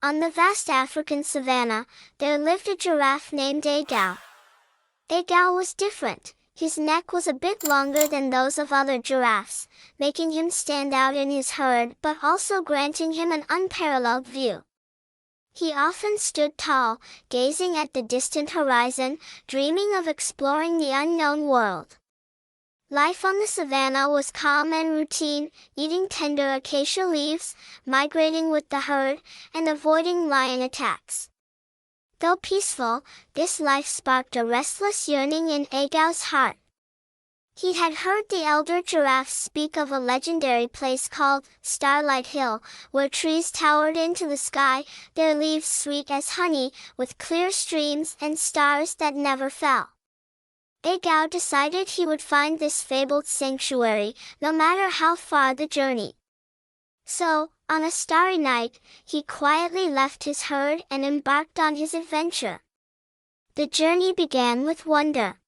On the vast African savanna, there lived a giraffe named Agao. Agao was different. His neck was a bit longer than those of other giraffes, making him stand out in his herd but also granting him an unparalleled view. He often stood tall, gazing at the distant horizon, dreaming of exploring the unknown world. Life on the savanna was calm and routine, eating tender acacia leaves, migrating with the herd, and avoiding lion attacks. Though peaceful, this life sparked a restless yearning in Agao's heart. He had heard the elder giraffes speak of a legendary place called Starlight Hill, where trees towered into the sky, their leaves sweet as honey, with clear streams and stars that never fell. Agao decided he would find this fabled sanctuary, no matter how far the journey. So, on a starry night, he quietly left his herd and embarked on his adventure. The journey began with wonder.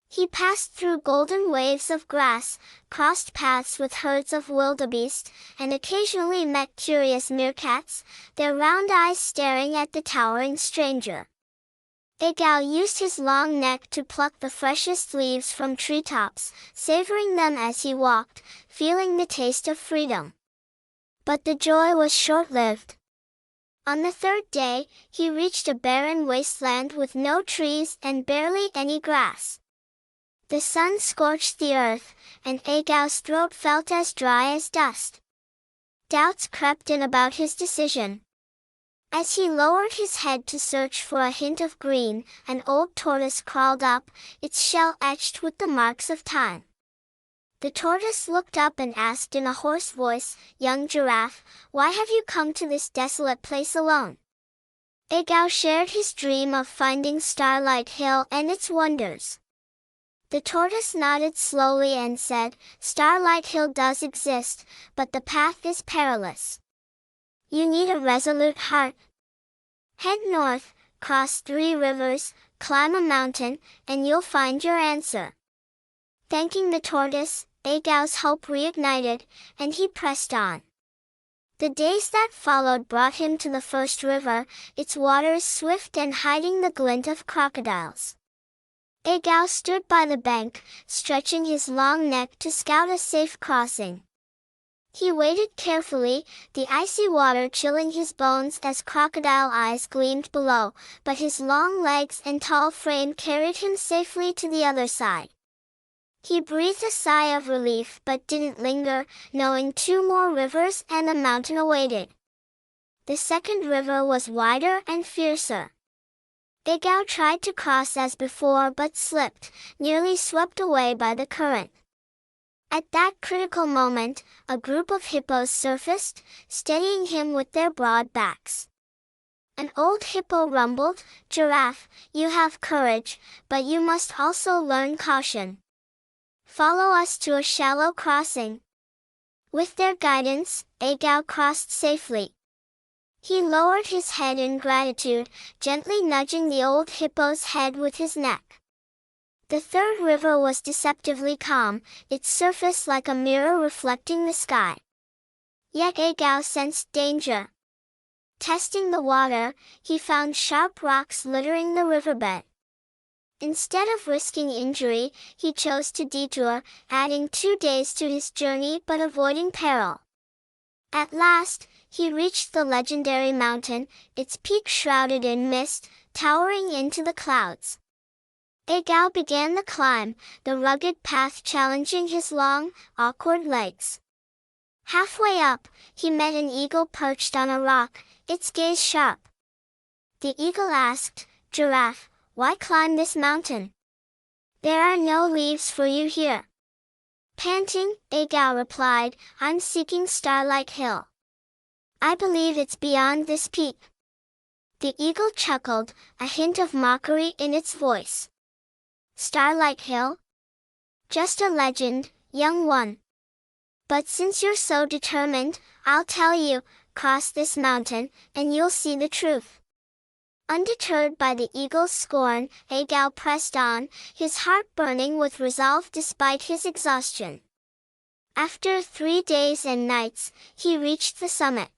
He passed through golden waves of grass, crossed paths with herds of wildebeest, and occasionally met curious meerkats, their round eyes staring at the towering stranger. Agao used his long neck to pluck the freshest leaves from treetops, savoring them as he walked, feeling the taste of freedom. But the joy was short-lived. On the third day, he reached a barren wasteland with no trees and barely any grass. The sun scorched the earth, and Agao's throat felt as dry as dust. Doubts crept in about his decision. As he lowered his head to search for a hint of green, an old tortoise crawled up, its shell etched with the marks of time. The tortoise looked up and asked in a hoarse voice, "Young giraffe, why have you come to this desolate place alone?" Agao shared his dream of finding Starlight Hill and its wonders. The tortoise nodded slowly and said, "Starlight Hill does exist, but the path is perilous. You need a resolute heart. Head north, cross 3 rivers, climb a mountain, and you'll find your answer." Thanking the tortoise, Agao's hope reignited, and he pressed on. The days that followed brought him to the first river, its waters swift and hiding the glint of crocodiles. Agao stood by the bank, stretching his long neck to scout a safe crossing. He waded carefully, the icy water chilling his bones as crocodile eyes gleamed below, but his long legs and tall frame carried him safely to the other side. He breathed a sigh of relief but didn't linger, knowing 2 more rivers and a mountain awaited. The second river was wider and fiercer. Agao tried to cross as before but slipped, nearly swept away by the current. At that critical moment, a group of hippos surfaced, steadying him with their broad backs. An old hippo rumbled, "Giraffe, you have courage, but you must also learn caution. Follow us to a shallow crossing." With their guidance, Agao crossed safely. He lowered his head in gratitude, gently nudging the old hippo's head with his neck. The third river was deceptively calm, its surface like a mirror reflecting the sky. Yet Agao sensed danger. Testing the water, he found sharp rocks littering the riverbed. Instead of risking injury, he chose to detour, adding 2 days to his journey but avoiding peril. At last, he reached the legendary mountain, its peak shrouded in mist, towering into the clouds. Agao began the climb, the rugged path challenging his long, awkward legs. Halfway up, he met an eagle perched on a rock, its gaze sharp. The eagle asked, "Giraffe, why climb this mountain? There are no leaves for you here." Panting, Agao replied, "I'm seeking Starlight Hill. I believe it's beyond this peak." The eagle chuckled, a hint of mockery in its voice. "Starlight Hill? Just a legend, young one. But since you're so determined, I'll tell you, cross this mountain, and you'll see the truth." Undeterred by the eagle's scorn, Agao pressed on, his heart burning with resolve despite his exhaustion. After 3 days and nights, he reached the summit.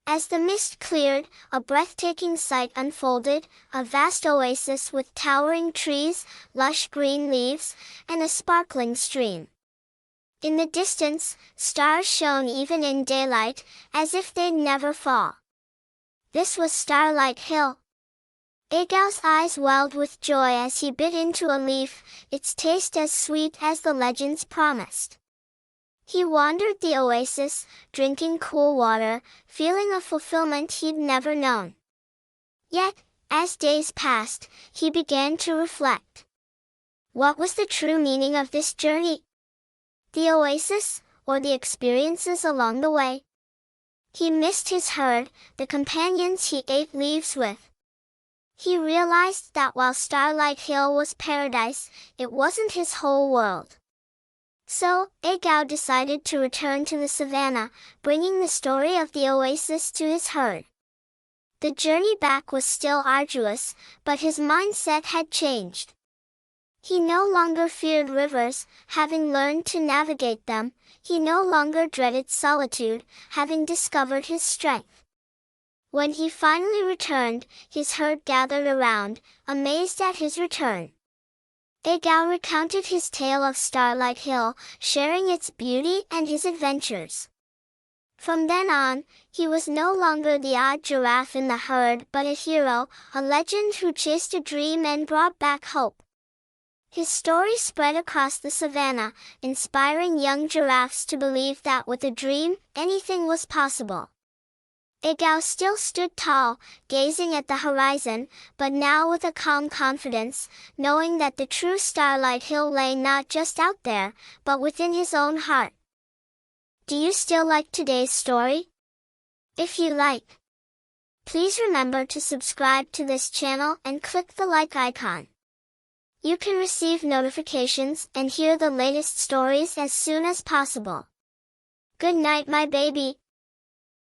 As the mist cleared, a breathtaking sight unfolded, a vast oasis with towering trees, lush green leaves, and a sparkling stream. In the distance, stars shone even in daylight, as if they'd never fall. This was Starlight Hill. Egal's eyes welled with joy as he bit into a leaf, its taste as sweet as the legends promised. He wandered the oasis, drinking cool water, feeling a fulfillment he'd never known. Yet, as days passed, he began to reflect. What was the true meaning of this journey? The oasis, or the experiences along the way? He missed his herd, the companions he ate leaves with. He realized that while Starlight Hill was paradise, it wasn't his whole world. So, Egal decided to return to the savannah, bringing the story of the oasis to his herd. The journey back was still arduous, but his mindset had changed. He no longer feared rivers, having learned to navigate them. He no longer dreaded solitude, having discovered his strength. When he finally returned, his herd gathered around, amazed at his return. Egal recounted his tale of Starlight Hill, sharing its beauty and his adventures. From then on, he was no longer the odd giraffe in the herd but a hero, a legend who chased a dream and brought back hope. His story spread across the savannah, inspiring young giraffes to believe that with a dream, anything was possible. Egal still stood tall, gazing at the horizon, but now with a calm confidence, knowing that the true Starlight Hill lay not just out there, but within his own heart. Do you still like today's story? If you like, please remember to subscribe to this channel and click the like icon. You can receive notifications and hear the latest stories as soon as possible. Good night, my baby.